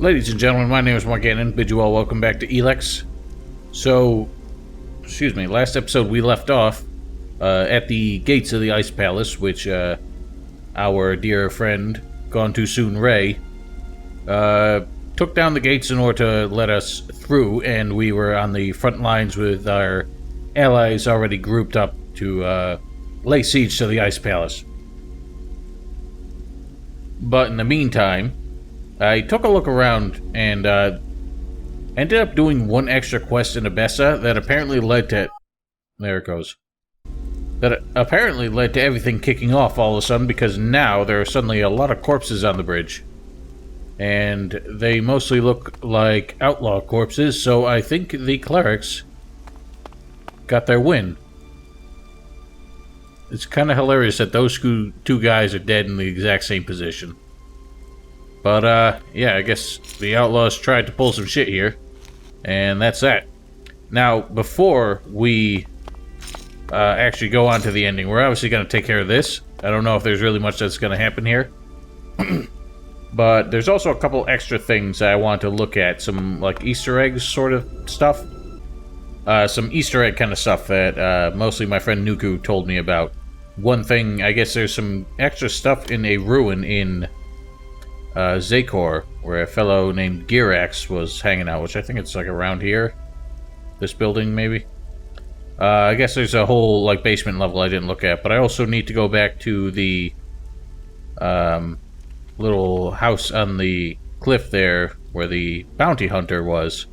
Ladies and gentlemen, my name is Mark Gannon. Bid you all welcome back to Elex. So, last episode we left off at the gates of the Ice Palace, which our dear friend, gone too soon Ray, took down the gates in order to let us through, and we were on the front lines with our allies already grouped up to lay siege to the Ice Palace. But in the meantime, I took a look around and ended up doing one extra quest in Abessa that apparently led to... There it goes. That apparently led to everything kicking off all of a sudden, because now there are suddenly a lot of corpses on the bridge. And they mostly look like outlaw corpses, so I think the Clerics got their win. It's kind of hilarious that those two guys are dead in the exact same position. But, yeah, I guess the Outlaws tried to pull some shit here. And that's that. Now, before we actually go on to the ending, we're obviously going to take care of this. I don't know if there's really much that's going to happen here. But there's also a couple extra things I want to look at. Some, like, Easter eggs sort of stuff. Some Easter egg kind of stuff that mostly my friend Nuku told me about. One thing, I guess there's some extra stuff in a ruin in... Zakor, where a fellow named Girax was hanging out, which I think it's like around here. This building, maybe. I guess there's a whole like basement level I didn't look at, but I also need to go back to the little house on the cliff there where the bounty hunter was.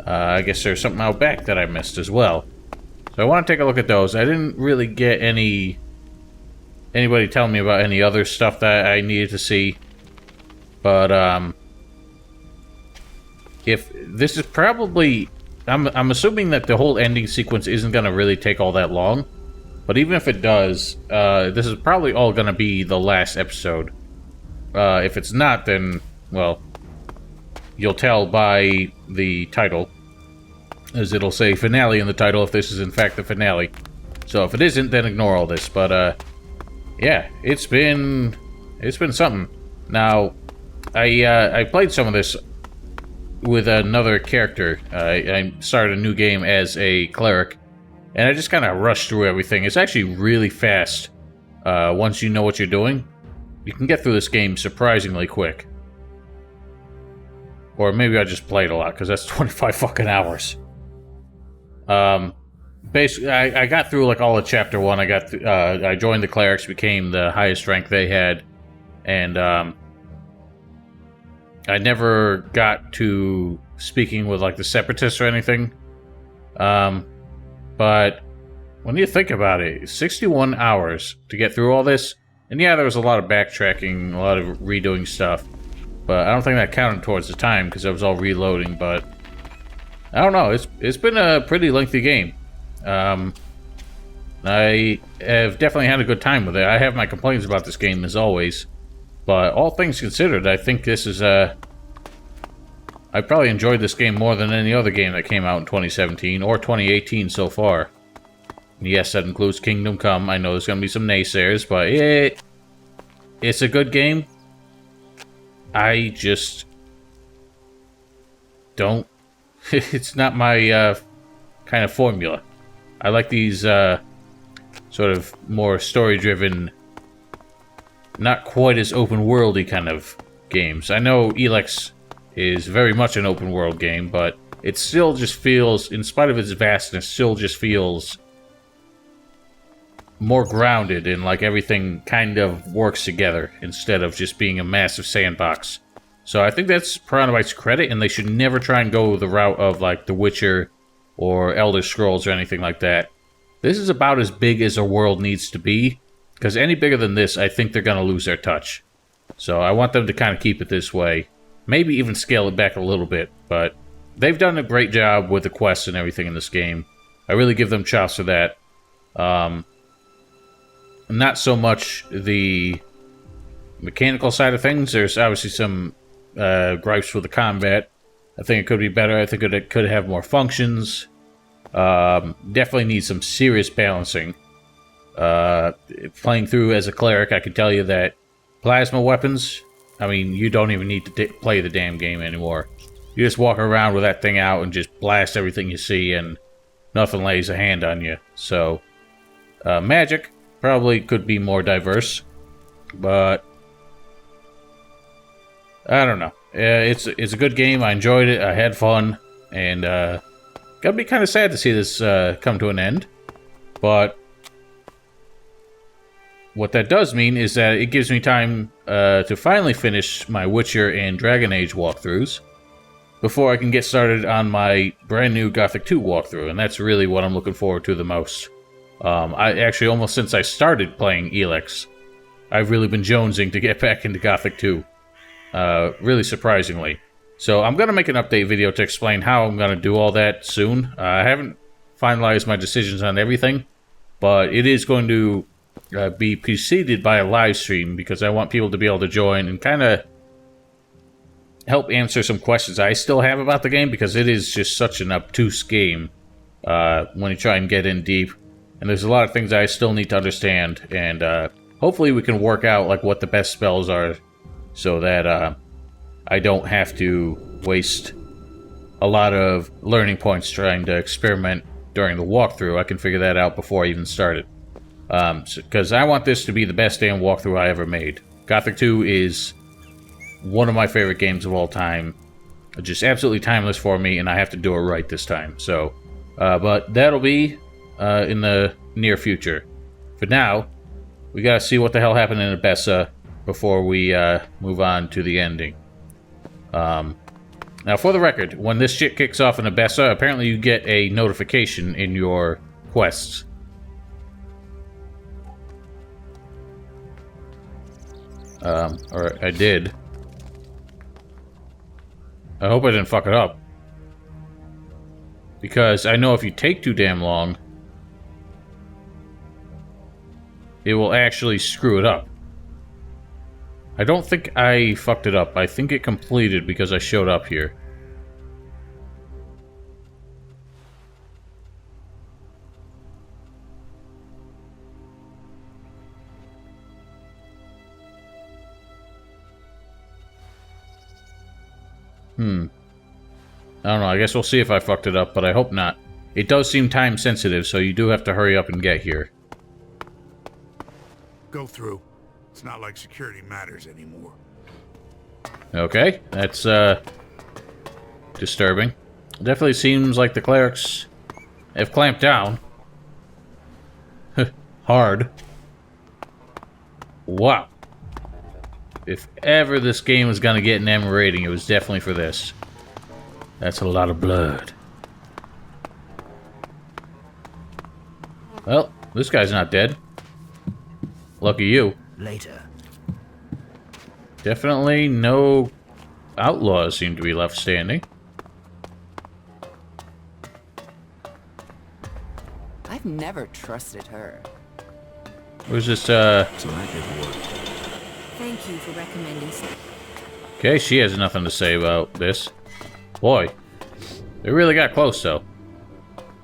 I guess there's something out back that I missed as well. So I want to take a look at those. I didn't really get anybody telling me about any other stuff that I needed to see. But, if this is probably... I'm assuming that the whole ending sequence isn't going to really take all that long. But even if it does, this is probably all going to be the last episode. If it's not, then, well, you'll tell by the title. As it'll say finale in the title if this is in fact the finale. So if it isn't, then ignore all this. But, yeah, it's been something. Now... I played some of this with another character. I started a new game as a cleric, and I just kind of rushed through everything. It's actually really fast. Once you know what you're doing, you can get through this game surprisingly quick. Or maybe I just played a lot, because that's 25 fucking hours. Basically, I got through like all of chapter 1. I joined the clerics, became the highest rank they had, and I never got to speaking with, like, the Separatists or anything. But when you think about it, 61 hours to get through all this. And yeah, there was a lot of backtracking, a lot of redoing stuff. But I don't think that counted towards the time, because I was all reloading. But I don't know, it's been a pretty lengthy game. I have definitely had a good time with it. I have my complaints about this game, as always. But all things considered, I think this is I probably enjoyed this game more than any other game that came out in 2017 or 2018 so far. And yes, that includes Kingdom Come. I know there's going to be some naysayers, but it's a good game. I just don't... It's not my kind of formula. I like these sort of more story-driven... not quite as open-worldy kind of games. I know Elex is very much an open-world game, but it still just feels, in spite of its vastness, still just feels more grounded in, like, everything kind of works together instead of just being a massive sandbox. So I think that's Piranha Bytes' credit, and they should never try and go the route of, like, The Witcher or Elder Scrolls or anything like that. This is about as big as a world needs to be. Because any bigger than this, I think they're going to lose their touch. So I want them to kind of keep it this way. Maybe even scale it back a little bit. But they've done a great job with the quests and everything in this game. I really give them chops for that. Not so much the mechanical side of things. There's obviously some gripes with the combat. I think it could be better. I think it could have more functions. Definitely needs some serious balancing. Playing through as a cleric, I can tell you that plasma weapons, I mean, you don't even need to play the damn game anymore. You just walk around with that thing out and just blast everything you see, and nothing lays a hand on you. So, magic probably could be more diverse, but I don't know. It's a good game. I enjoyed it. I had fun, and gotta be kind of sad to see this come to an end. But what that does mean is that it gives me time to finally finish my Witcher and Dragon Age walkthroughs before I can get started on my brand new Gothic 2 walkthrough, and that's really what I'm looking forward to the most. I actually, almost since I started playing Elex, I've really been jonesing to get back into Gothic 2. Really surprisingly. So I'm going to make an update video to explain how I'm going to do all that soon. I haven't finalized my decisions on everything, but it is going to be preceded by a live stream because I want people to be able to join and kind of help answer some questions I still have about the game, because it is just such an obtuse game when you try and get in deep. And there's a lot of things I still need to understand, and hopefully we can work out like what the best spells are so that I don't have to waste a lot of learning points trying to experiment during the walkthrough. I can figure that out before I even start it. Because I want this to be the best damn walkthrough I ever made. Gothic 2 is one of my favorite games of all time. Just absolutely timeless for me, and I have to do it right this time. So, but that'll be in the near future. For now, we gotta see what the hell happened in Abessa before we move on to the ending. Now, for the record, when this shit kicks off in Abessa, apparently you get a notification in your quests. Or I did. I hope I didn't fuck it up. Because I know if you take too damn long, it will actually screw it up. I don't think I fucked it up. I think it completed because I showed up here. I don't know, I guess we'll see if I fucked it up, but I hope not. It does seem time sensitive, so you do have to hurry up and get here. Go through. It's not like security matters anymore. Okay, that's disturbing. Definitely seems like the clerics have clamped down. Hard. Wow. If ever this game was gonna get an M rating, it was definitely for this. That's a lot of blood. Well, this guy's not dead. Lucky you. Later. Definitely no outlaws seem to be left standing. I've never trusted her. Where's this, Thank you for recommending. Okay, she has nothing to say about this. Boy, they really got close, though.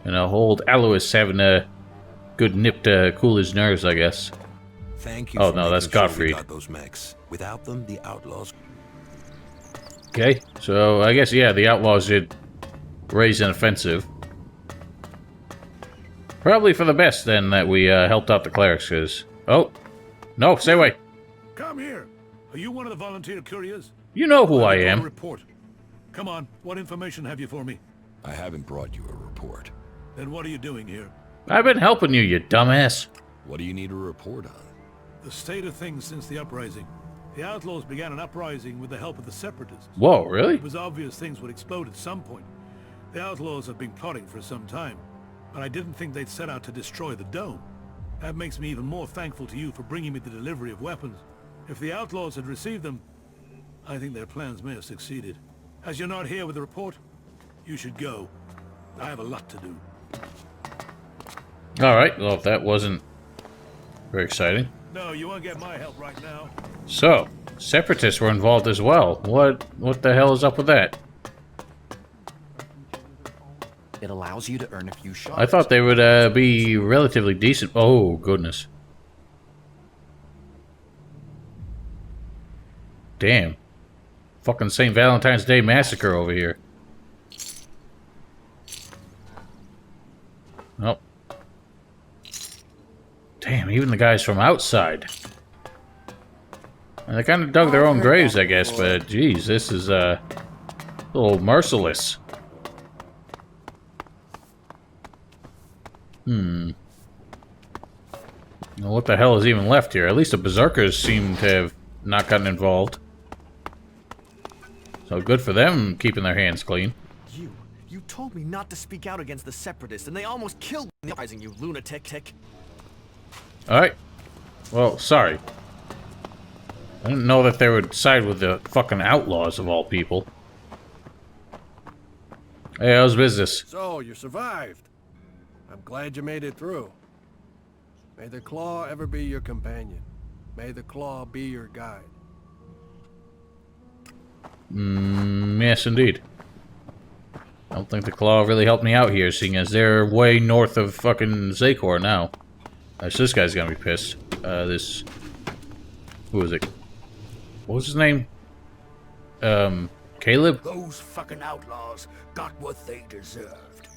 You know, old Alois having a good nip to cool his nerves, I guess. Thank you. Oh no, that's Gottfried. Got those mechs. Without them, the outlaws. Okay, so I guess yeah, the outlaws did raise an offensive. Probably for the best then that we helped out the clerics, because oh no, stay away. Come here. Are you one of the volunteer couriers? You know who I I've got a am. report. Come on, what information have you for me? I haven't brought you a report. Then what are you doing here? I've been helping you, you dumbass. What do you need a report on? The state of things since the uprising. The Outlaws began an uprising with the help of the Separatists. Whoa, really? It was obvious things would explode at some point. The Outlaws have been plotting for some time, but I didn't think they'd set out to destroy the Dome. That makes me even more thankful to you for bringing me the delivery of weapons. If the Outlaws had received them, I think their plans may have succeeded. As you're not here with the report, you should go. I have a lot to do. Alright, well if that wasn't very exciting. No, you won't get my help right now. So, Separatists were involved as well. What the hell is up with that? It allows you to earn a few shards. I thought they would be relatively decent. Oh, goodness. damn. Fucking St. Valentine's Day Massacre over here. Oh. Damn, even the guys from outside. And they kind of dug their own graves, I guess, but geez, this is a little merciless. Well, what the hell is even left here? At least the berserkers seem to have not gotten involved. So good for them keeping their hands clean. You told me not to speak out against the separatists, and they almost killed me in the uprising, you lunatic. Alright. Well, sorry. I didn't know that they would side with the fucking outlaws of all people. Hey, how's business? So, you survived. I'm glad you made it through. May the claw ever be your companion. May the claw be your guide. Yes, indeed. I don't think the claw really helped me out here, seeing as they're way north of fucking Zakor now. So this guy's gonna be pissed. Who is it? What was his name? Caleb? Those fucking outlaws got what they deserved.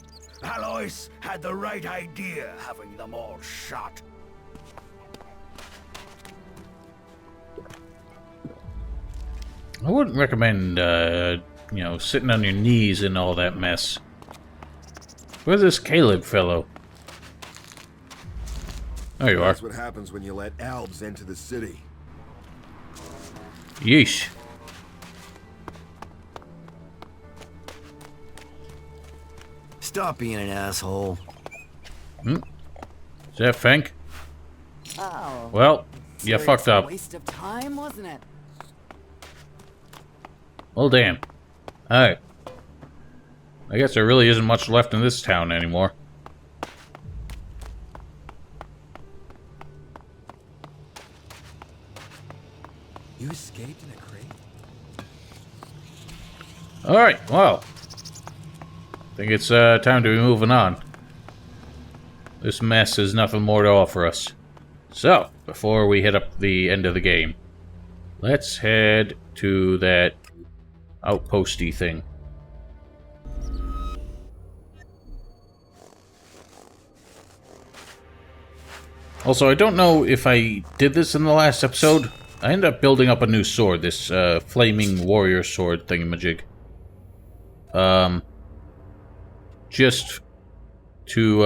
Alois had the right idea having them all shot. I wouldn't recommend, you know, sitting on your knees in all that mess. Where's this Caleb fellow? There you are. That's what happens when you let elves into the city. Yeesh. Stop being an asshole. Is that Fenk? Oh. Well, you fucked up. Waste of time, wasn't it? Well, damn. Alright. I guess there really isn't much left in this town anymore. You escaped in a crate? Alright, well. I think it's time to be moving on. This mess has nothing more to offer us. So, before we hit up the end of the game, let's head to that outposty thing. Also, I don't know if I did this in the last episode. I ended up building up a new sword, this flaming warrior sword thingamajig. Just to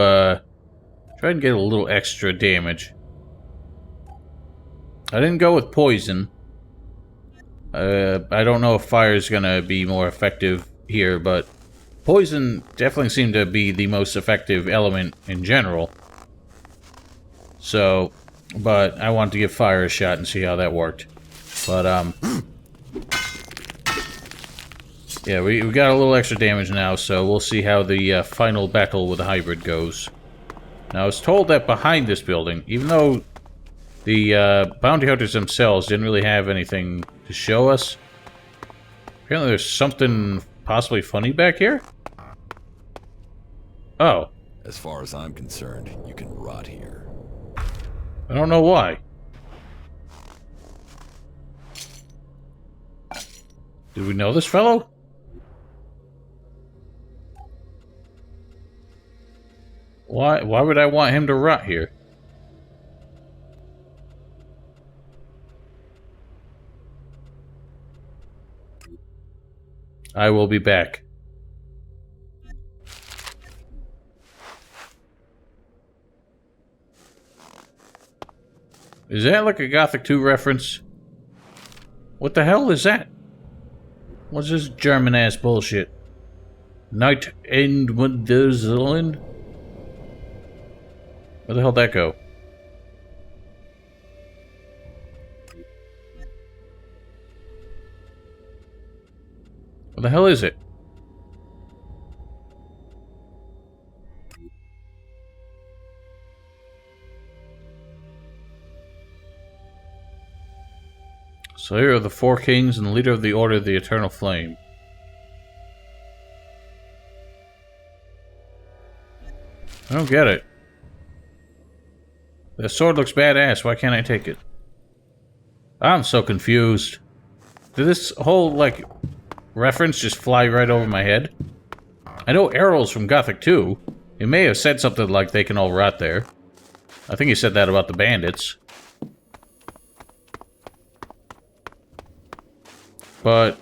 try and get a little extra damage. I didn't go with poison. I don't know if fire is gonna be more effective here, but poison definitely seemed to be the most effective element in general. So, but I wanted to give fire a shot and see how that worked. But, yeah, we got a little extra damage now, so we'll see how the final battle with the hybrid goes. Now, I was told that behind this building, even though the bounty hunters themselves didn't really have anything to show us, apparently there's something possibly funny back here? Oh. As far as I'm concerned, you can rot here. I don't know why. Did we know this fellow? Why would I want him to rot here? I will be back. Is that like a Gothic 2 reference? What the hell is that? What's this German-ass bullshit? Night End Wunderland? Where the hell did that go? What the hell is it? Slayer of the Four Kings and leader of the Order of the Eternal Flame. I don't get it. The sword looks badass. Why can't I take it? I'm so confused. Did this whole, like, reference just fly right over my head? I know Errol's from Gothic 2. He may have said something like they can all rot there. I think he said that about the bandits. But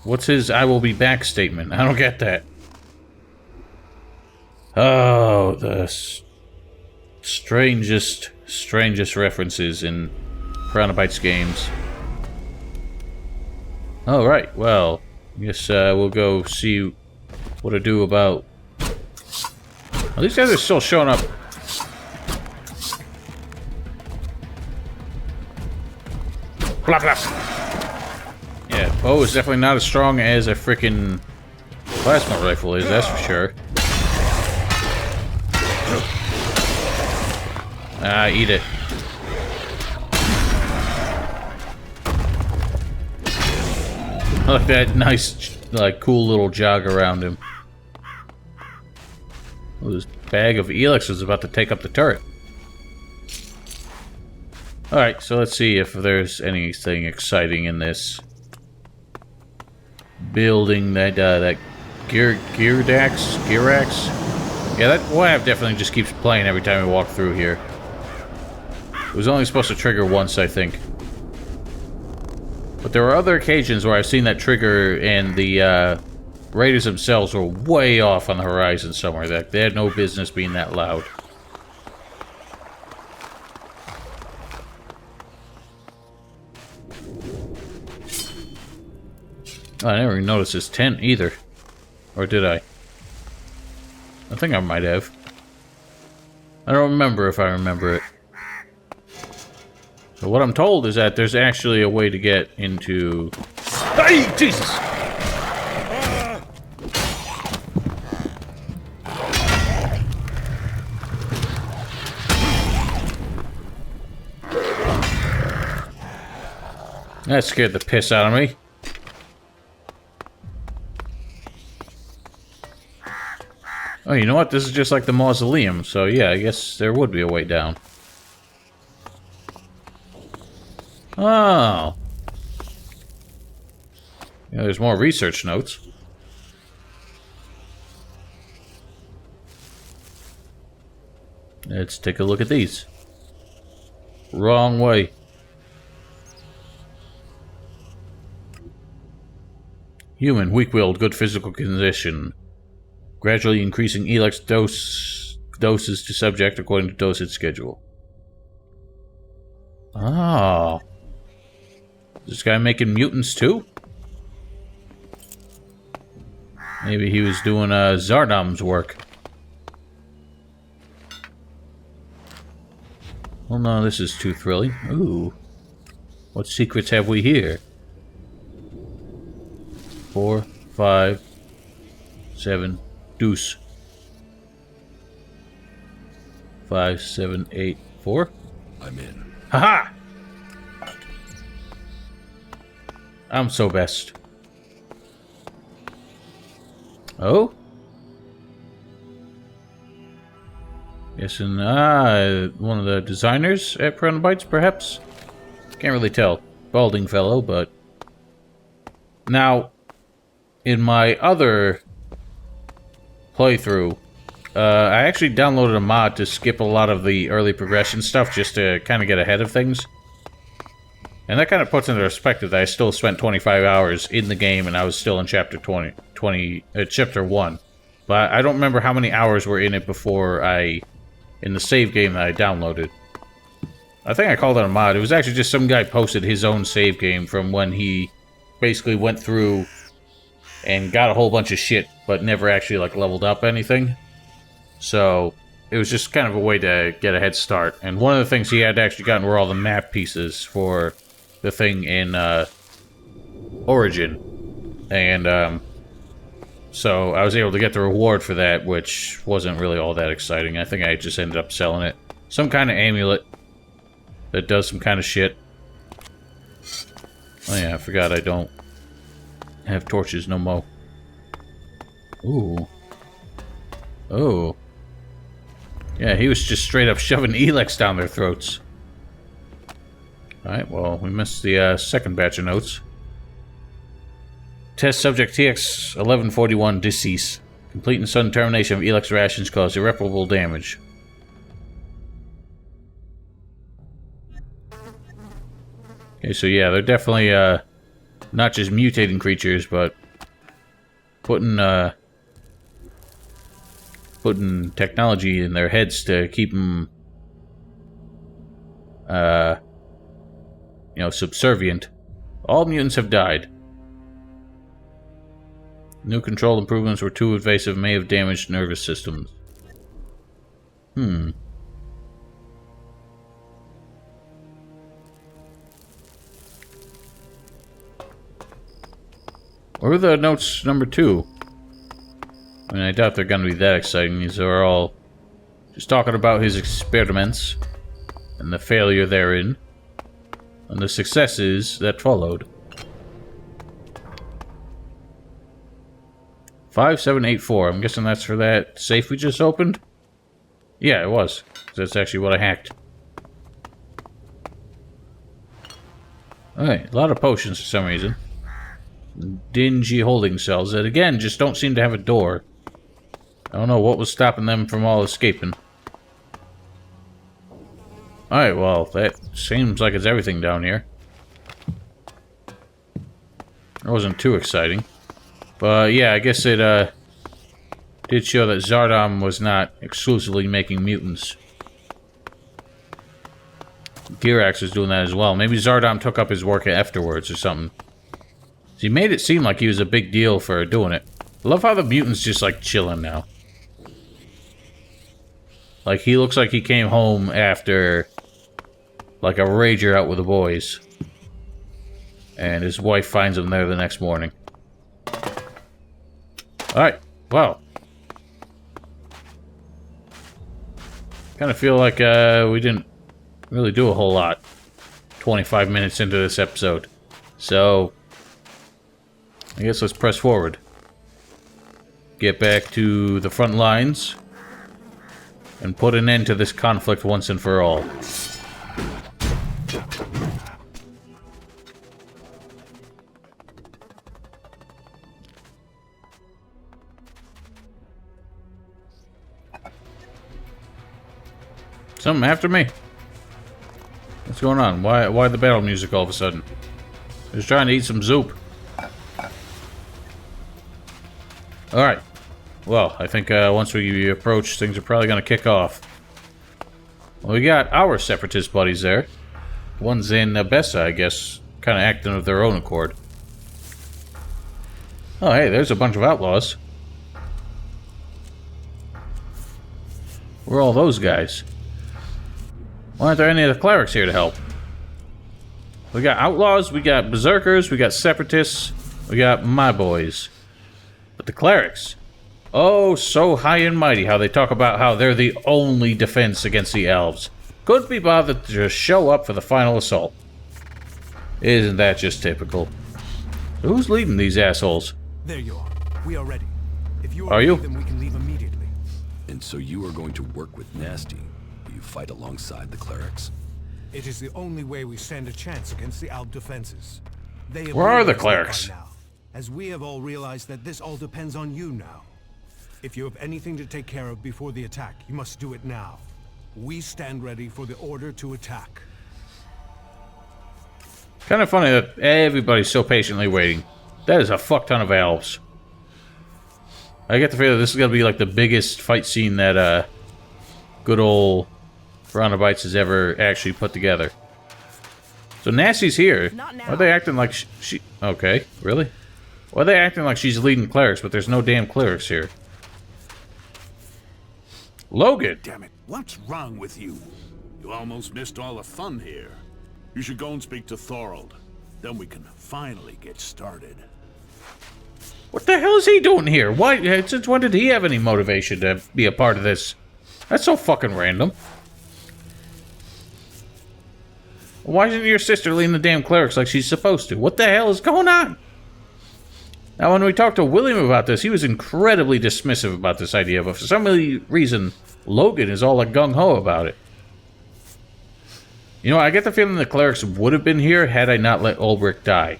what's his "I will be back" statement? I don't get that. Oh, the strangest references in Chronobytes games. Alright, well, I guess we'll go see what to do about... Well, these guys are still showing up. Blah, blah. Yeah, bow is definitely not as strong as a freaking plasma rifle is, that's for sure. Ah, eat it. I like that nice, like, cool little jog around him. Oh, this bag of Elex is about to take up the turret. Alright, so let's see if there's anything exciting in this building. That Gearax? Yeah, that WAV definitely just keeps playing every time we walk through here. It was only supposed to trigger once, I think. But there were other occasions where I've seen that trigger and the raiders themselves were way off on the horizon somewhere. That they had no business being that loud. Oh, I never even noticed his tent either. Or did I? I think I might have. I don't remember if I remember it. But what I'm told is that there's actually a way to get into... Hey, Jesus! That scared the piss out of me. Oh, you know what? This is just like the mausoleum, so yeah, I guess there would be a way down. Oh. Yeah, there's more research notes. Let's take a look at these. Wrong way. Human, weak-willed, good physical condition. Gradually increasing Elex doses to subject according to dosage schedule. Oh. Is this guy making mutants too? Maybe he was doing Zardom's work. Well, no, this is too thrilling. Ooh. What secrets have we here? 4, 5, 7, deuce. 5, 7, 8, 4. I'm in. Haha! I'm so best. Oh? Yes, and one of the designers at Chronobytes, perhaps? Can't really tell. Balding fellow, but... Now, in my other playthrough, I actually downloaded a mod to skip a lot of the early progression stuff just to kind of get ahead of things. And that kind of puts into perspective that I still spent 25 hours in the game and I was still in chapter chapter 1. But I don't remember how many hours were in it before in the save game that I downloaded. I think I called it a mod. It was actually just some guy posted his own save game from when he basically went through and got a whole bunch of shit, but never actually, like, leveled up anything. So, it was just kind of a way to get a head start. And one of the things he had actually gotten were all the map pieces for the thing in Origin. And, so I was able to get the reward for that, which wasn't really all that exciting. I think I just ended up selling it. Some kind of amulet that does some kind of shit. Oh yeah, I forgot I don't have torches no more. Ooh. Oh. Yeah, he was just straight up shoving Elex down their throats. Alright, well, we missed the second batch of notes. Test subject TX 1141 deceased. Complete and sudden termination of Elex rations caused irreparable damage. Okay, so yeah, they're definitely not just mutating creatures, but putting technology in their heads to keep them, subservient. All mutants have died. New control improvements were too invasive, may have damaged nervous systems. What are the notes number 2? I mean, I doubt they're going to be that exciting. These are all just talking about his experiments and the failure therein, and the successes that followed. 5784. I'm guessing that's for that safe we just opened? Yeah, it was. That's actually what I hacked. Alright, a lot of potions for some reason. Dingy holding cells that, again, just don't seem to have a door. I don't know what was stopping them from all escaping. Alright, well, that seems like it's everything down here. It wasn't too exciting. But, yeah, I guess it, did show that Zardom was not exclusively making mutants. Girax was doing that as well. Maybe Zardom took up his work afterwards or something. He made it seem like he was a big deal for doing it. I love how the mutant's just, like, chilling now. Like, he looks like he came home after, like, a rager out with the boys. And his wife finds him there the next morning. Alright, wow. Kind of feel like we didn't really do a whole lot 25 minutes into this episode. So, I guess let's press forward. Get back to the front lines and put an end to this conflict once and for all. Something after me? What's going on? Why the battle music all of a sudden? Just trying to eat some soup. Alright. Well, I think once we approach, things are probably going to kick off. Well, we got our separatist buddies there. One's in Abessa, I guess, kind of acting of their own accord. Oh, hey, there's a bunch of outlaws. Where are all those guys? Why aren't there any of the clerics here to help? We got outlaws, we got berserkers, we got separatists, we got my boys. But the clerics, oh, so high and mighty how they talk about how they're the only defense against the elves. Couldn't be bothered to just show up for the final assault. Isn't that just typical? Who's leading these assholes? There you are. We are ready. If you Are you? ready, then we can leave immediately. And so you are going to work with Nasty. Will you fight alongside the clerics? It is the only way we stand a chance against the Alp defenses. They have Where are the realized that clerics? by now, as we have all realized that this all depends on you now. If you have anything to take care of before the attack, you must do it now. We stand ready for the order to attack. Kind of funny that everybody's so patiently waiting. That is a fuck ton of elves. I get the feeling this is going to be like the biggest fight scene that good old Bites has ever actually put together. So Nasty's here. Not now. Why are they acting like she... Okay, really? Why are they acting like she's leading clerics, but there's no damn clerics here? Logan! Damn it, what's wrong with you? You almost missed all the fun here. You should go and speak to Thorold. Then we can finally get started. What the hell is he doing here? Why? Since when did he have any motivation to be a part of this? That's so fucking random. Why isn't your sister leading the damn clerics like she's supposed to? What the hell is going on? Now, when we talked to William about this, he was incredibly dismissive about this idea, but for some reason, Logan is all like gung-ho about it. You know, I get the feeling the clerics would have been here had I not let Ulrich die.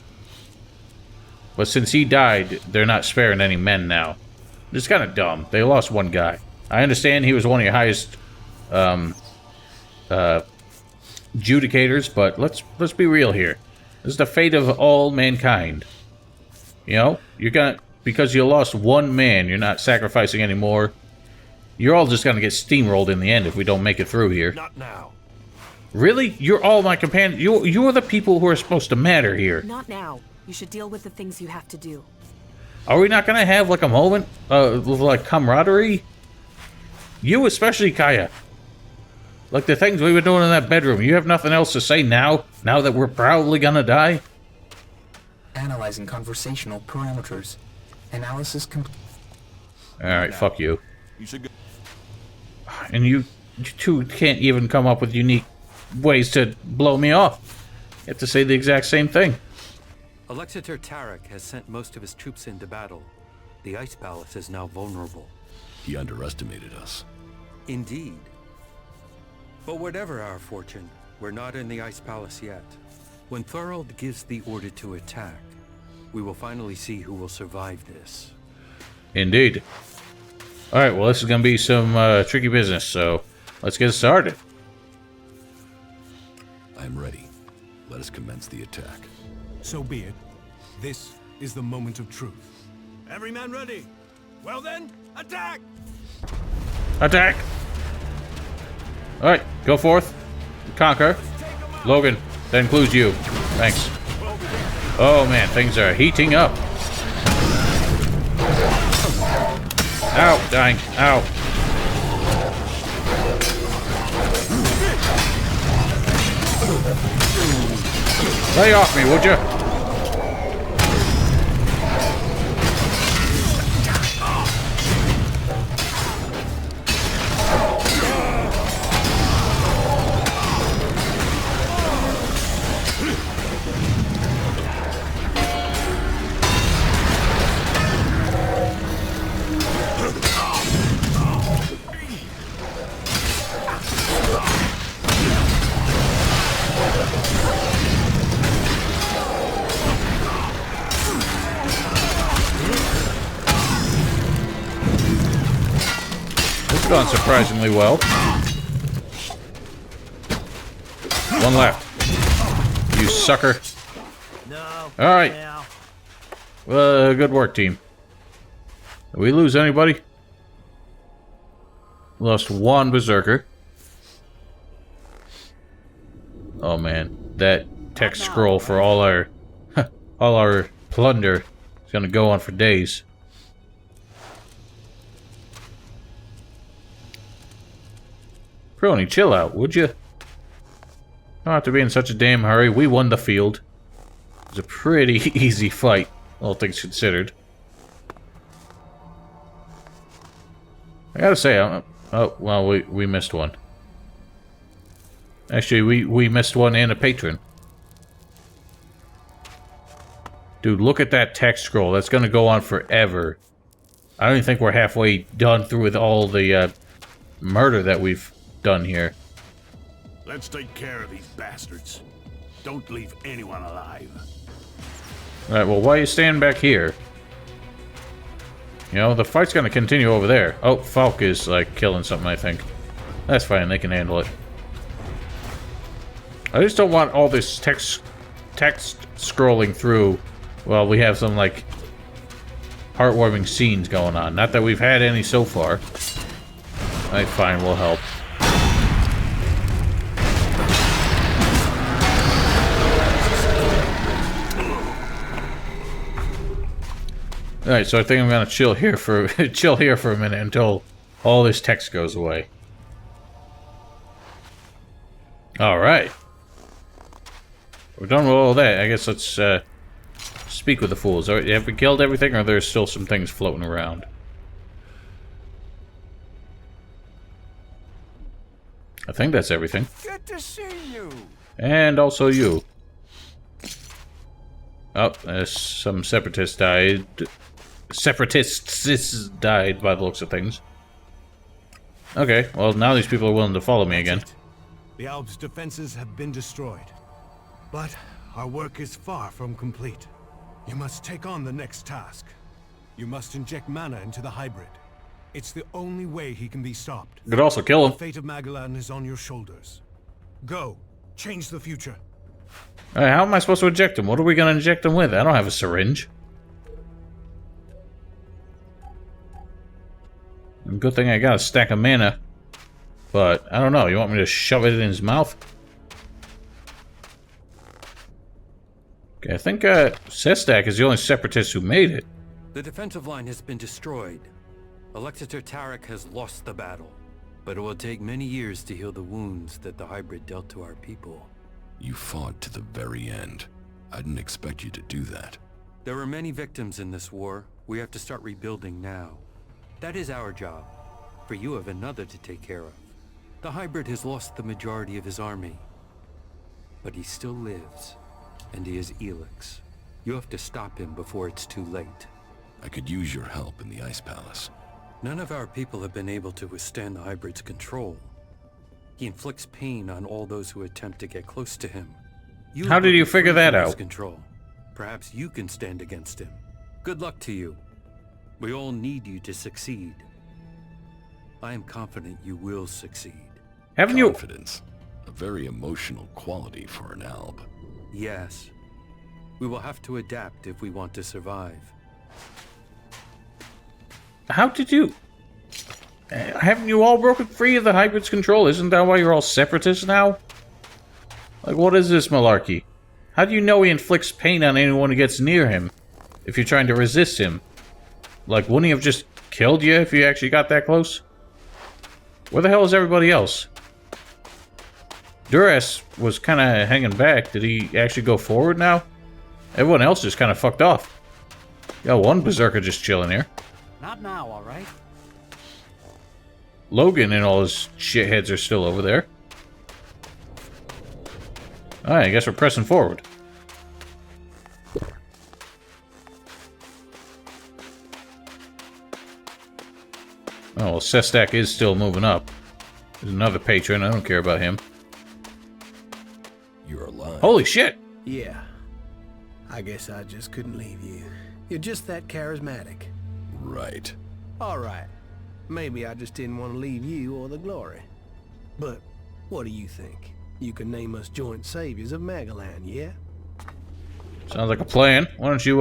But since he died, they're not sparing any men now. It's kind of dumb. They lost one guy. I understand he was one of your highest adjudicators, but let's be real here. This is the fate of all mankind. You know, you're gonna, because you lost one man, you're not sacrificing anymore. You're all just gonna get steamrolled in the end if we don't make it through here. Not now. Really? You're all my companions. You're the people who are supposed to matter here. Not now. You should deal with the things you have to do. Are we not gonna have like a moment of like camaraderie? You especially, Kaya. Like the things we were doing in that bedroom. You have nothing else to say now that we're probably gonna die? Analyzing conversational parameters. Analysis complete. Alright, fuck you. And you two can't even come up with unique ways to blow me off. You have to say the exact same thing. Alexander Tarek has sent most of his troops into battle. The Ice Palace is now vulnerable. He underestimated us. Indeed. But whatever our fortune, we're not in the Ice Palace yet. When Thorold gives the order to attack, we will finally see who will survive this. Indeed. Alright, well this is gonna be some tricky business, so let's get started. I'm ready. Let us commence the attack. So be it. This is the moment of truth. Every man ready? Well then, attack! Attack! Alright, go forth. Conquer. Logan, that includes you. Thanks. Oh man, things are heating up. Ow, dying. Ow. Lay off me, would you? Gone surprisingly well. One left. You sucker. No. Alright. Good work, team. Did we lose anybody? Lost one berserker. Oh man, that text scroll for all our plunder is gonna go on for days. Crony, chill out, would you? Don't have to be in such a damn hurry. We won the field. It was a pretty easy fight, all things considered. I gotta say, oh, well, we missed one. Actually, we missed one and a patron. Dude, look at that text scroll. That's gonna go on forever. I don't even think we're halfway done through with all the murder that we've done here. Let's take care of these bastards. Don't leave anyone alive. Alright, well, why are you standing back here? You know, the fight's gonna continue over there. Oh, Falk is, like, killing something, I think. That's fine, they can handle it. I just don't want all this text scrolling through while we have some, like, heartwarming scenes going on. Not that we've had any so far. Alright, fine, we'll help. Alright, so I think I'm gonna chill here for a minute until all this text goes away. Alright. We're done with all that. I guess let's speak with the fools. Have we killed everything, or there's still some things floating around? I think that's everything. Good to see you. And also you. Oh, some separatists died. Separatists died by the looks of things. Okay, well now these people are willing to follow me again. The Alps' defenses have been destroyed. But our work is far from complete. You must take on the next task. You must inject mana into the hybrid. It's the only way he can be stopped. You could also kill him. The fate of Magellan is on your shoulders. Go. Change the future. Alright, how am I supposed to inject him? What are we going to inject him with? I don't have a syringe. Good thing I got a stack of mana. But, I don't know. You want me to shove it in his mouth? Okay, I think Sestak is the only separatist who made it. The defensive line has been destroyed. Alexander Tarek has lost the battle. But it will take many years to heal the wounds that the hybrid dealt to our people. You fought to the very end. I didn't expect you to do that. There were many victims in this war. We have to start rebuilding now. That is our job. For you have another to take care of. The hybrid has lost the majority of his army. But he still lives. And he is Elex. You have to stop him before it's too late. I could use your help in the Ice Palace. None of our people have been able to withstand the hybrid's control. He inflicts pain on all those who attempt to get close to him. How did you figure that out? Control. Perhaps you can stand against him. Good luck to you. We all need you to succeed. I am confident you will succeed. Haven't you? Confidence. A very emotional quality for an alb. Yes. We will have to adapt if we want to survive. How did you... haven't you all broken free of the hybrid's control? Isn't that why you're all separatists now? Like, what is this malarkey? How do you know he inflicts pain on anyone who gets near him? If you're trying to resist him? Like, wouldn't he have just killed you if you actually got that close? Where the hell is everybody else? Duras was kind of hanging back. Did he actually go forward now? Everyone else just kind of fucked off. Got one berserker just chilling here. Not now, all right? Logan and all his shitheads are still over there. Alright, I guess we're pressing forward. Oh, well, Sestak is still moving up. There's another patron. I don't care about him. You're alive. Holy shit! Yeah. I guess I just couldn't leave you. You're just that charismatic. Right. Alright. Maybe I just didn't want to leave you or the glory. But what do you think? You can name us joint saviors of Magellan, yeah? Sounds like a plan. Why don't you,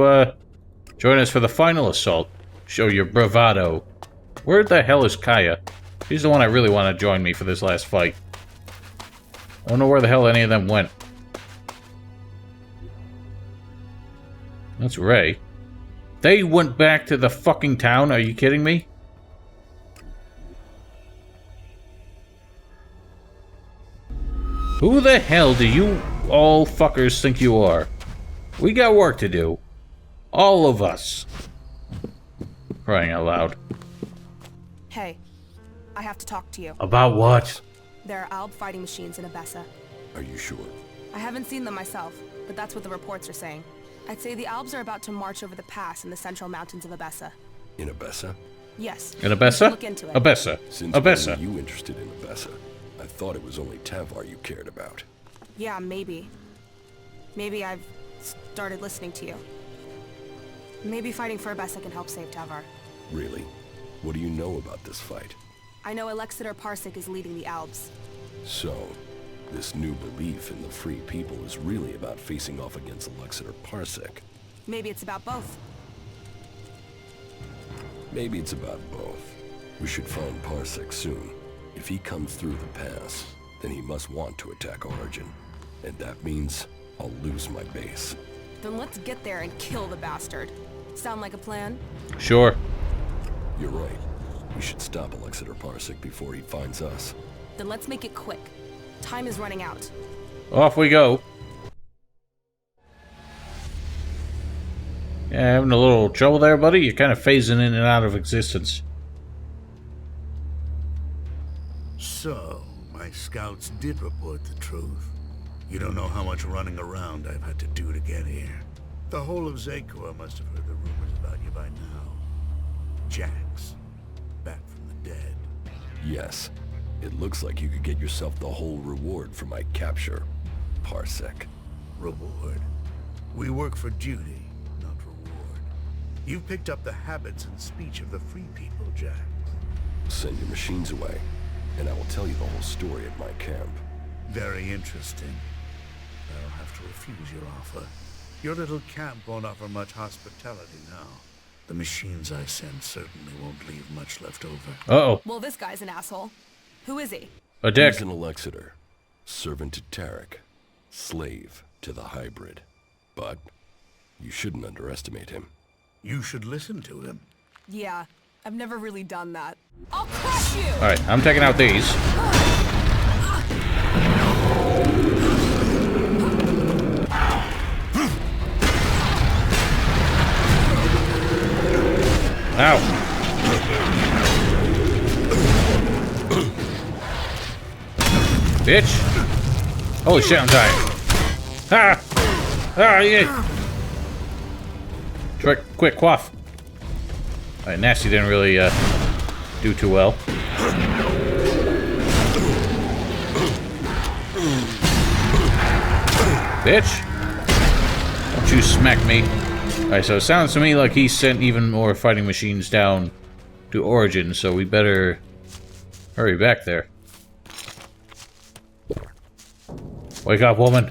join us for the final assault? Show your bravado. Where the hell is Kaya? She's the one I really want to join me for this last fight. I don't know where the hell any of them went. That's Ray. They went back to the fucking town? Are you kidding me? Who the hell do you all fuckers think you are? We got work to do. All of us. Crying out loud. Hey, I have to talk to you. About what? There are Alb fighting machines in Abessa. Are you sure? I haven't seen them myself, but that's what the reports are saying. I'd say the Albs are about to march over the pass in the central mountains of Abessa. In Abessa? Yes. In Abessa? Look into it. Abessa. Since Abessa. when were you interested in Abessa? I thought it was only Tavar you cared about. Yeah, maybe. Maybe I've started listening to you. Maybe fighting for Abessa can help save Tavar. Really? What do you know about this fight? I know Alexander Parsec is leading the Albs. So, this new belief in the free people is really about facing off against Alexander Parsec. Maybe it's about both. Maybe it's about both. We should find Parsec soon. If he comes through the pass, then he must want to attack Origin. And that means I'll lose my base. Then let's get there and kill the bastard. Sound like a plan? Sure. You're right. We should stop Alexander Parsec before he finds us. Then let's make it quick. Time is running out. Off we go. Yeah, having a little trouble there, buddy? You're kind of phasing in and out of existence. So, my scouts did report the truth. You don't know how much running around I've had to do to get here. The whole of Zakor must have heard the rumors about you by now. Jax, back from the dead. Yes, It looks like you could get yourself the whole reward for my capture, Parsec. Reward? We work for duty, not reward. You've picked up the habits and speech of the free people, Jack. Send your machines away, and I will tell you the whole story at my camp. Very interesting. I'll have to refuse your offer. Your little camp won't offer much hospitality now. The machines I send certainly won't leave much left over. Uh-oh. Well, this guy's an asshole. Who is he? A dick. He's an Alexiter, servant to Tarek, slave to the hybrid. But you shouldn't underestimate him. You should listen to him. Yeah, I've never really done that. I'll crush you! Alright, I'm taking out these. Ow. Bitch. Holy shit, I'm dying. Ah! Ah, yeah. Quick, quaff. Alright, Nasty didn't really, do too well. Bitch! Don't you smack me. Alright, so it sounds to me like he sent even more fighting machines down to Origin, so we better hurry back there. Wake up, woman.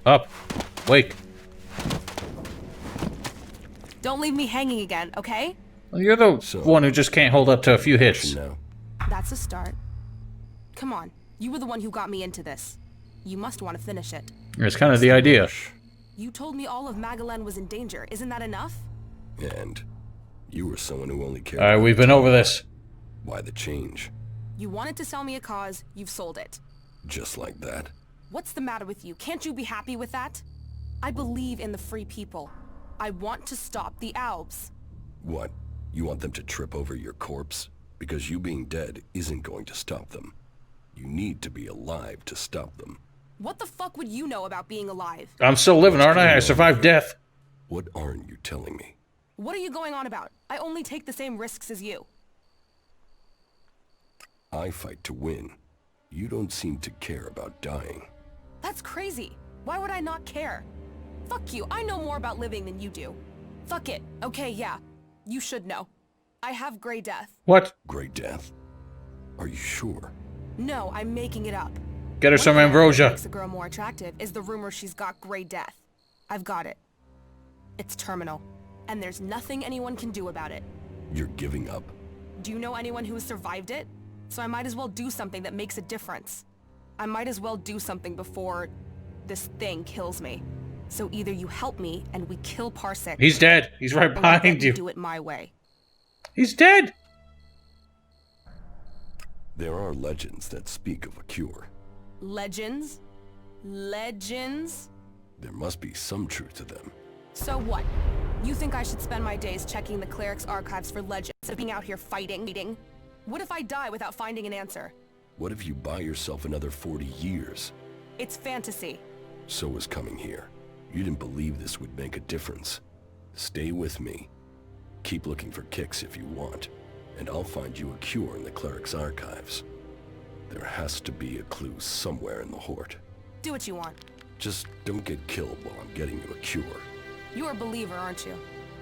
Up. Wake. Don't leave me hanging again, okay? Well, you're the one who just can't hold up to a few hits. That's a start. Come on, you were the one who got me into this. You must want to finish it. It's kind of the idea. You told me all of Magalan was in danger. Isn't that enough? And you were someone who only cared. Alright, we've been over this. Why the change? You wanted to sell me a cause, you've sold it. Just like that? What's the matter with you? Can't you be happy with that? I believe in the free people. I want to stop the Albs. What? You want them to trip over your corpse? Because you being dead isn't going to stop them. You need to be alive to stop them. What the fuck would you know about being alive? I'm still living, aren't I? I survived death. What aren't you telling me? What are you going on about? I only take the same risks as you. I fight to win. You don't seem to care about dying. That's crazy. Why would I not care? Fuck you. I know more about living than you do. Fuck it. Okay, yeah. You should know. I have Grey Death. What? Grey Death? Are you sure? No, I'm making it up. Get her some ambrosia. What makes a girl more attractive is the rumor she's got Grey Death. I've got it. It's terminal. And there's nothing anyone can do about it. You're giving up? Do you know anyone who has survived it? So I might as well do something that makes a difference. I might as well do something before this thing kills me. So either you help me and we kill Parsec. He's dead. He's right behind you. Do it my way. He's dead. There are legends that speak of a cure. Legends? Legends? There must be some truth to them. So what? You think I should spend my days checking the Clerics archives for legends instead of being out here fighting? What if I die without finding an answer? What if you buy yourself another 40 years? It's fantasy. So is coming here. You didn't believe this would make a difference. Stay with me. Keep looking for kicks if you want, and I'll find you a cure in the Clerics archives. There has to be a clue somewhere in the Horde. Do what you want. Just don't get killed while I'm getting you a cure. You're a believer, aren't you?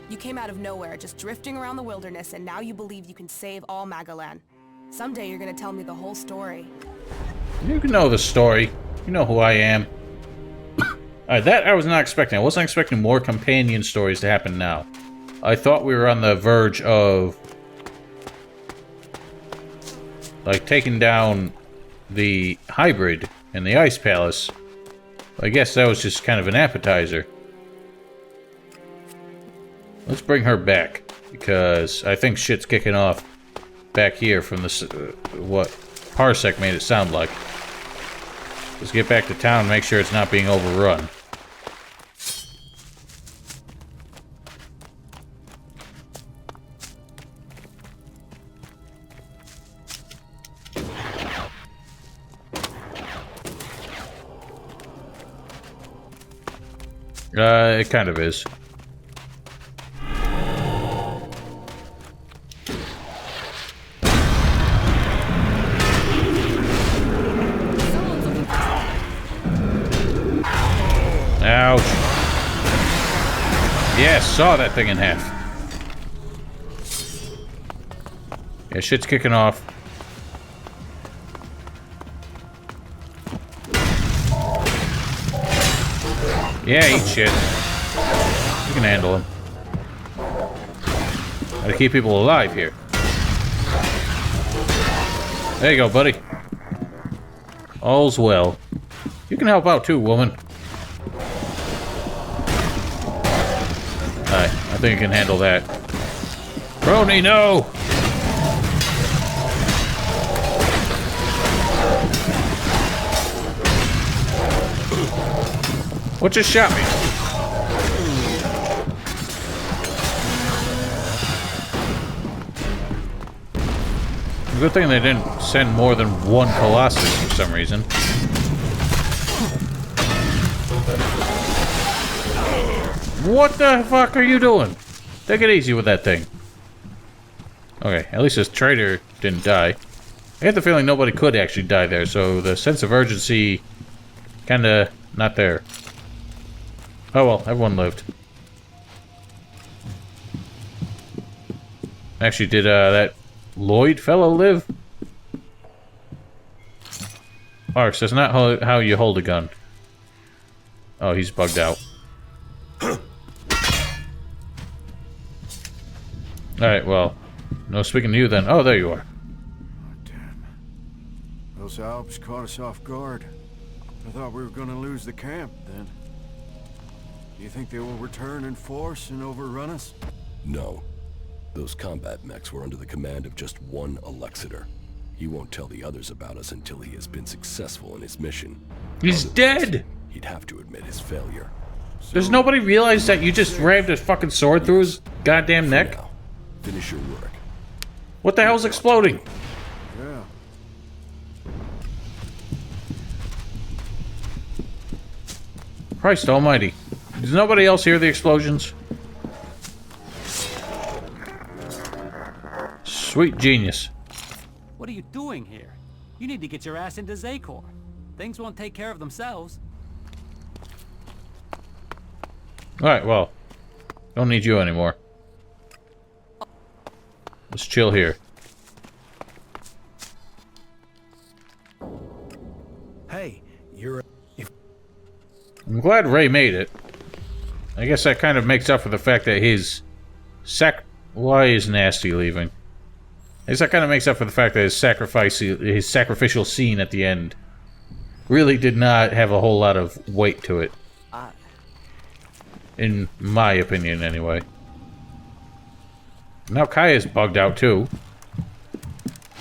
You came out of nowhere, just drifting around the wilderness, and now you believe you can save all Magalan. Someday you're gonna tell me the whole story. You know the story. You know who I am. Alright, that I was not expecting. I wasn't expecting more companion stories to happen now. I thought we were on the verge of like taking down the hybrid in the Ice Palace. I guess that was just kind of an appetizer. Let's bring her back, because I think shit's kicking off back here from the what Parsec made it sound like. Let's get back to town and make sure it's not being overrun. It kind of is. Yeah, saw that thing in half. Yeah, shit's kicking off. Yeah, eat shit. You can handle him. Gotta keep people alive here. There you go, buddy. All's well. You can help out too, woman. Alright, I think I can handle that. Brony, no! What just shot me? Good thing they didn't send more than one Colossus for some reason. What the fuck are you doing? Take it easy with that thing. Okay, at least this traitor didn't die. I get the feeling nobody could actually die there, so the sense of urgency kinda not there. Oh well, everyone lived. Actually, did that Lloyd fellow live? Arx, that's not how you hold a gun. Oh, he's bugged out. Alright, well, no speaking to you then. Oh, there you are. Oh, damn. Those Alps caught us off guard. I thought we were gonna lose the camp then. Do you think they will return in force and overrun us? No. Those combat mechs were under the command of just one Alexiter. He won't tell the others about us until he has been successful in his mission. He's dead! He'd have to admit his failure. Does nobody realize that you just rammed a fucking sword through his goddamn neck? Now, finish your work. What the hell's exploding? Yeah. Christ almighty. Does nobody else hear the explosions? Sweet genius. What are you doing here? You need to get your ass into Zakor. Things won't take care of themselves. Alright, well. Don't need you anymore. Let's chill here. Hey, you're... I'm glad Ray made it. I guess that kind of makes up for the fact that his why is Nasty leaving? I guess that kind of makes up for the fact that his sacrificial scene at the end really did not have a whole lot of weight to it. In my opinion, anyway. Now Kaya's bugged out, too.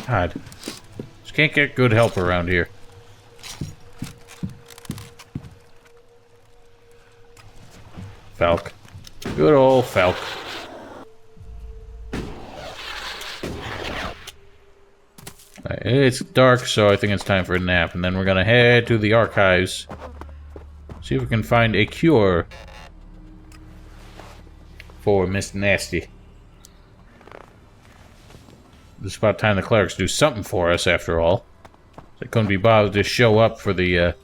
God. Just can't get good help around here. Falk. Good old Falk. Right, it's dark, so I think it's time for a nap, and then we're gonna head to the archives. See if we can find a cure for Miss Nasty. It's about time the clerics do something for us, after all. They couldn't be bothered to show up for the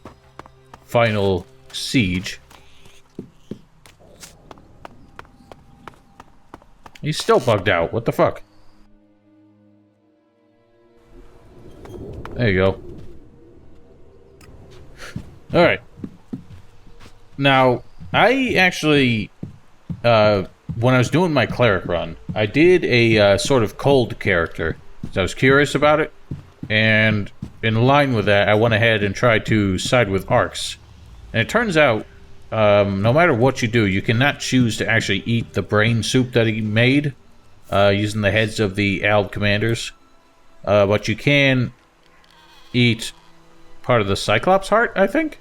final siege. He's still bugged out. What the fuck? There you go. Alright. Now, I actually, when I was doing my cleric run, I did a sort of cold character. So I was curious about it. And in line with that, I went ahead and tried to side with Arx. And it turns out, no matter what you do, you cannot choose to actually eat the brain soup that he made, using the heads of the Ald commanders. But you can eat part of the Cyclops heart, I think?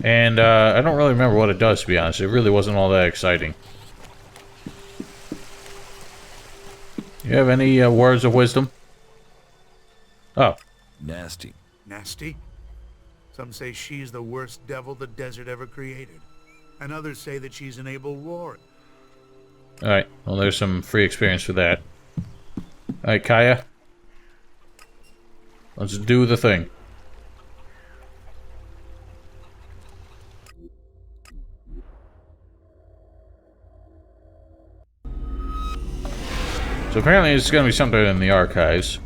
And, I don't really remember what it does, to be honest. It really wasn't all that exciting. You have any words of wisdom? Oh. Nasty. Nasty? Some say she's the worst devil the desert ever created. And others say that she's an able warrior. Alright, well there's some free experience for that. Alright, Kaya. Let's do the thing. So apparently it's going to be something in the archives.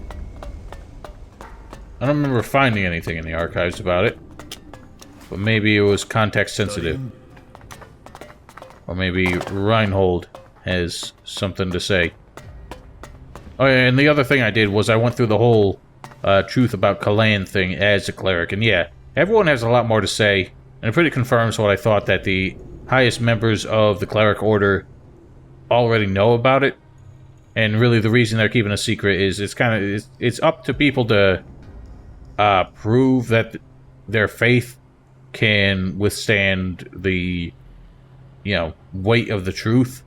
I don't remember finding anything in the archives about it. But maybe it was context sensitive. Or maybe Reinhold has something to say. Oh yeah, and the other thing I did was I went through the whole truth about Kalan thing as a cleric. And yeah, everyone has a lot more to say. And it pretty confirms what I thought, that the highest members of the cleric order already know about it. And really the reason they're keeping a secret is it's up to people to prove that their faith can withstand the, you know, weight of the truth.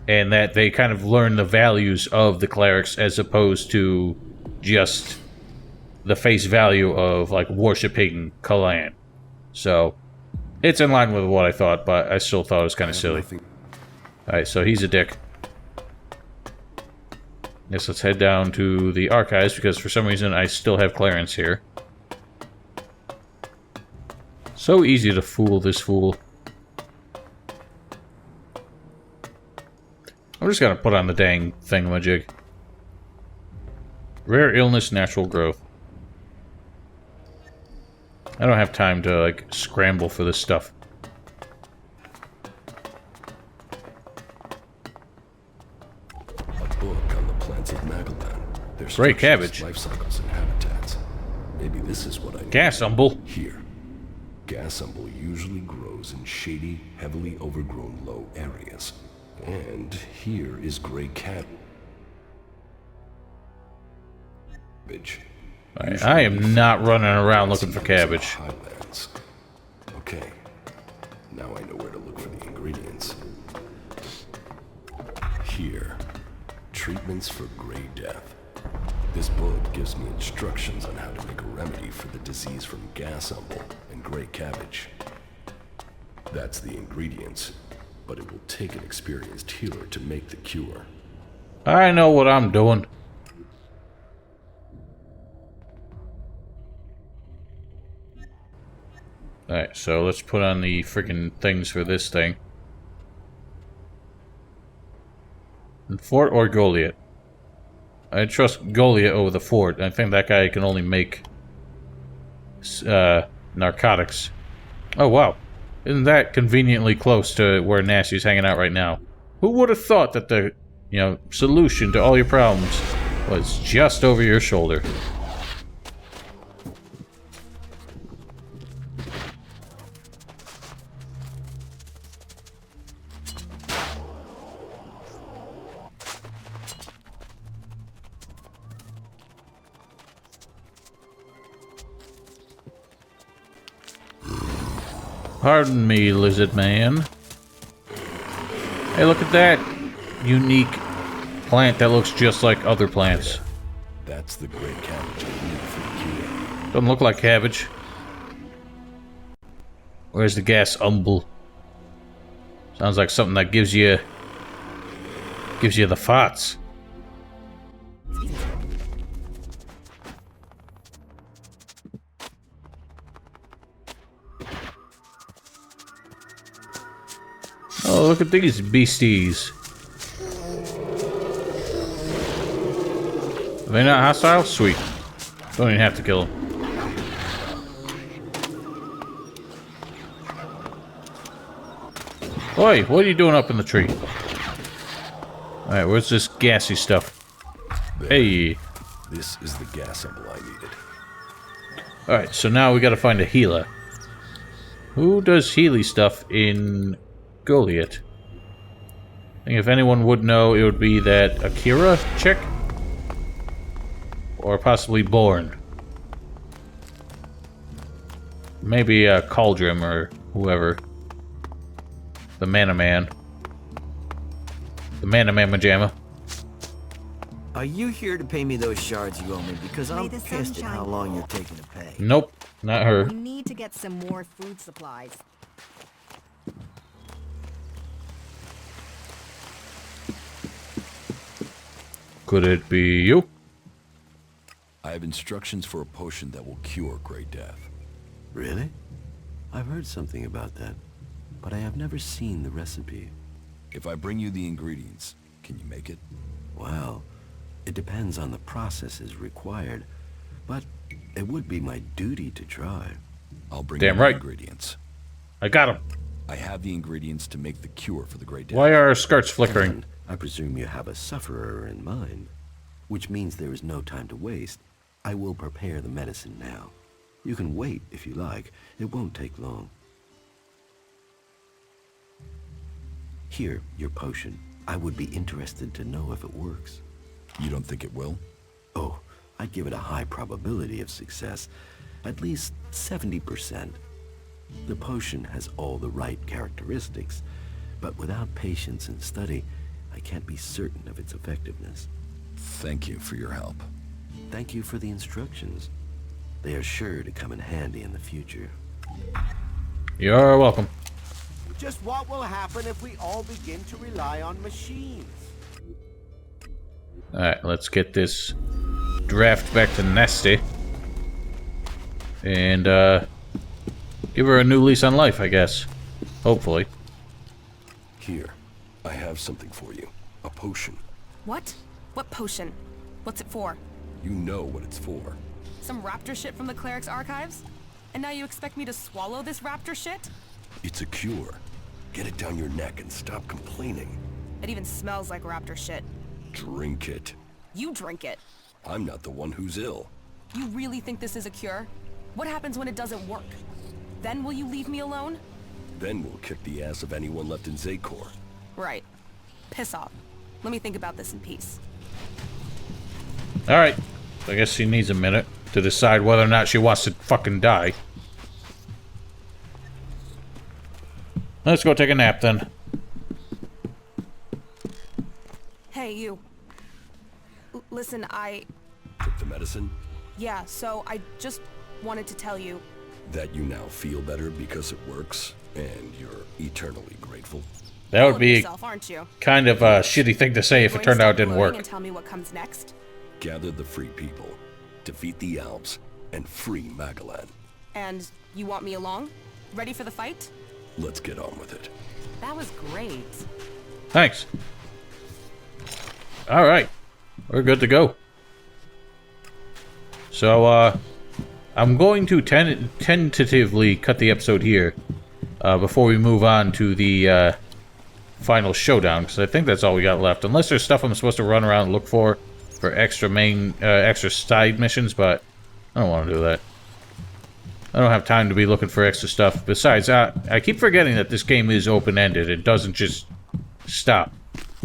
And that they kind of learn the values of the clerics as opposed to just the face value of, like, worshipping Kalan. So, it's in line with what I thought, but I still thought it was kind of silly. Alright, so he's a dick. Guess let's head down to the archives, because for some reason I still have Clarence here. So easy to fool this fool. I'm just gonna put on the dang thingamajig. Rare illness, natural growth. I don't have time to, like, scramble for this stuff. A book on the plants of Magalan. Their Great cabbage. Life cycles and habitats. Maybe this is what I need. Gasumble. Here. Gasumble usually grows in shady, heavily overgrown low areas. And here is gray cabbage. I am not running around looking for cabbage. Highlands. Okay. Now I know where to look for the ingredients. Here. Treatments for gray death. This book gives me instructions on how to make a remedy for the disease from gasumble and gray cabbage. That's the ingredients, but it will take an experienced healer to make the cure. I know what I'm doing. Alright, so let's put on the freaking things for this thing. Fort or Goliath? I trust Goliath over the fort. I think that guy can only make narcotics. Oh wow. Isn't that conveniently close to where Nasty's hanging out right now? Who would have thought that the, you know, solution to all your problems was just over your shoulder? Pardon me, lizard man. Hey, look at that unique plant that looks just like other plants. That's the great cabbage I need for the cure. Doesn't look like cabbage. Where's the gasumble? Sounds like something that gives you the farts. Oh, look at these beasties. Are they not hostile? Sweet. Don't even have to kill them. Oi, what are you doing up in the tree? Alright, where's this gassy stuff? There. Hey. This is the gasumble I needed. Alright, so now we gotta find a healer. Who does Healy stuff in Goliath? I think if anyone would know, it would be that Akira chick? Or possibly Born. Maybe Cauldron or whoever. The Mana Man. The Mana Man Majama. Are you here to pay me those shards you owe me? Because I'm pissed at how long you're taking to pay. Nope, not her. We need to get some more food supplies. Could it be you? I have instructions for a potion that will cure Grey Death. Really? I've heard something about that, but I have never seen the recipe. If I bring you the ingredients, can you make it? Well, it depends on the processes required, but it would be my duty to try. I'll bring Damn you the right. ingredients. I got him. I have the ingredients to make the cure for the Great Death. Why are our skirts flickering? And I presume you have a sufferer in mind, which means there is no time to waste. I will prepare the medicine now. You can wait if you like. It won't take long. Here, your potion. I would be interested to know if it works. You don't think it will? Oh, I'd give it a high probability of success. At least 70%. The potion has all the right characteristics, but without patience and study, I can't be certain of its effectiveness. Thank you for your help. Thank you for the instructions. They are sure to come in handy in the future. You're welcome. Just what will happen if we all begin to rely on machines? Alright, let's get this draft back to Nasty. And, give her a new lease on life, I guess. Hopefully. Here, I have something for you. A potion. What? What potion? What's it for? You know what it's for. Some raptor shit from the Clerics archives? And now you expect me to swallow this raptor shit? It's a cure. Get it down your neck and stop complaining. It even smells like raptor shit. Drink it. You drink it. I'm not the one who's ill. You really think this is a cure? What happens when it doesn't work? Then will you leave me alone? Then we'll kick the ass of anyone left in Zakor. Right. Piss off. Let me think about this in peace. Alright. I guess she needs a minute to decide whether or not she wants to fucking die. Let's go take a nap then. Hey, you. Listen, Took the medicine? Yeah, so I just wanted to tell you. That you now feel better because it works, and you're eternally grateful. That would be yourself, aren't you? kind of a shitty thing to say if it turned out it didn't work. And tell me what comes next. Gather the free people, defeat the Alps, and free Magalan. And you want me along? Ready for the fight? Let's get on with it. That was great. Thanks. Alright. We're good to go. So, I'm going to tentatively cut the episode here before we move on to the final showdown, because I think that's all we got left. Unless there's stuff I'm supposed to run around and look for extra side missions, but I don't want to do that. I don't have time to be looking for extra stuff. Besides, I keep forgetting that this game is open-ended. It doesn't just stop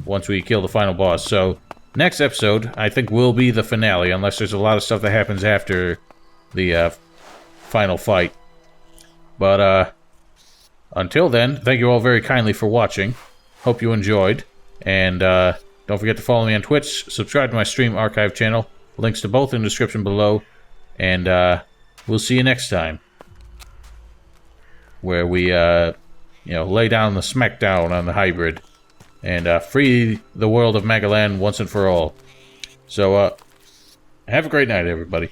once we kill the final boss. So, next episode, I think, will be the finale, unless there's a lot of stuff that happens after the final fight. But, until then, thank you all very kindly for watching. Hope you enjoyed. And, don't forget to follow me on Twitch, subscribe to my stream archive channel. Links to both in the description below. And, we'll see you next time. Where we, lay down the smackdown on the hybrid. And, free the world of Magalan once and for all. So, have a great night, everybody.